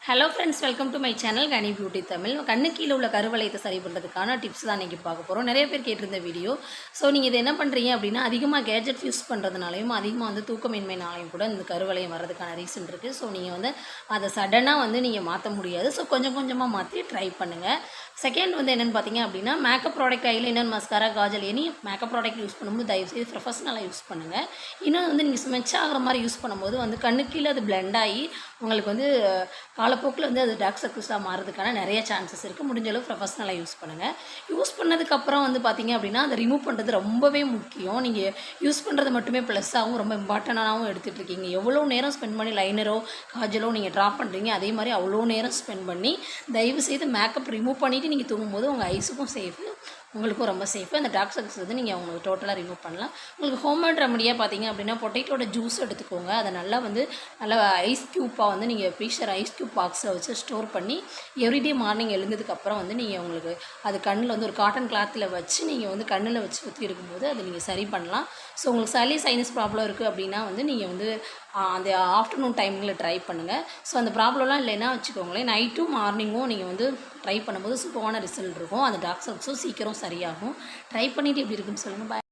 Hello friends, welcome to my channel Ghani beauty Tamil. கண்ணு கீழே உள்ள கருவளையத்தை சரி பண்ணுறதுக்கான டிப்ஸ் தான் இன்றைக்கி பார்க்க போகிறோம். நிறைய பேர் கேட்டிருந்த வீடியோ. ஸோ நீங்கள் இதை என்ன பண்ணுறீங்க அப்படின்னா, அதிகமாக கேஜெட் யூஸ் பண்ணுறதுனாலையும் அதிகமாக தூக்கமின்மைனாலையும் கூட இந்த கருவளையம் வர்றதுக்கான ரீசன் இருக்குது. ஸோ நீங்கள் அதை சடனாக நீங்கள் மாற்ற முடியாது. ஸோ கொஞ்சம் கொஞ்சமாக மாற்றி ட்ரை பண்ணுங்கள். செகண்ட் என்னென்னு பார்த்தீங்க அப்படின்னா, makeup product eyeliner, mascara, Kajal any makeup product use பண்ணும்போது தயவுசெய்து ப்ரொஃபஷனலாக யூஸ் பண்ணுங்கள். இன்னும் நீங்கள் ஸ்மெச் ஆகிற மாதிரி யூஸ் பண்ணும்போது கண்ணு கீழே அது பிளெண்ட் ஆகி உங்களுக்கு காலப்போக்கில் அது டார்க் சர்க்கிள்ஸாக மாறதுக்கான நிறைய சான்சஸ் இருக்குது. முடிஞ்ச அளவு ப்ரொஃபஷனலாக யூஸ் பண்ணுங்கள். யூஸ் பண்ணதுக்கப்புறம் பார்த்தீங்க அப்படின்னா, அதை ரிமூவ் பண்ணுறது ரொம்பவே முக்கியம். நீங்கள் யூஸ் பண்ணுறது மட்டுமே ப்ளஸ்ஸாகவும் ரொம்ப இம்பார்ட்டண்டாகவும் எடுத்துகிட்டு இருக்கீங்க. எவ்வளோ நேரம் ஸ்பெண்ட் பண்ணி லைனரோ காஜலோ நீங்கள் ட்ரா பண்ணுறீங்க, அதே மாதிரி அவ்வளோ நேரம் ஸ்பெண்ட் பண்ணி தயவுசெய்து மேக்கப் ரிமூவ் பண்ணிவிட்டு நீங்கள் தூங்கும்போது உங்கள் ஐஸுக்கும் சேஃபு, உங்களுக்கும் ரொம்ப சேஃபு. அந்த டார்க் சர்க்கிள்ஸ் நீங்கள் உங்களுக்கு டோட்டலாக ரிமூவ் பண்ணலாம். உங்களுக்கு ஹோம்மேட் ரெமடியாக பார்த்தீங்க அப்படின்னா, பொட்டேட்டோட ஜூஸ் எடுத்துக்கோங்க. அதை நல்லா நல்லா ஐஸ் க்யூப்பாக நீங்கள் ஃப்ரீசர் ஐஸ் க்யூப் பாக்ஸில் வச்சு ஸ்டோர் பண்ணி எவ்ரிடே மார்னிங் எழுந்ததுக்கப்புறம் நீங்கள் உங்களுக்கு அது கண்ணில் ஒரு காட்டன் கிளாத்தில் வச்சு நீங்கள் கண்ணில் வச்சு சுற்றி எடுக்கும்போது அதை நீங்கள் சரி பண்ணலாம். ஸோ உங்களுக்கு சளி சைனஸ் ப்ராப்ளம் இருக்குது அப்படின்னா நீங்கள் அந்த ஆஃப்டர்நூன் டைமிங்கில் ட்ரை பண்ணுங்கள். ஸோ அந்த ப்ராப்ளம்லாம் இல்லைன்னா வச்சுக்கோங்களேன், நைட்டும் மார்னிங்கும் நீங்கள் ட்ரை பண்ணும்போது சூப்பரான ரிசல்ட் இருக்கும். அந்த டார்க் சர்க்கிள்ஸும் சீக்கிரம் சரியாகும். ட்ரை பண்ணிவிட்டு எப்படி இருக்குன்னு சொல்லுங்கள். பாய்.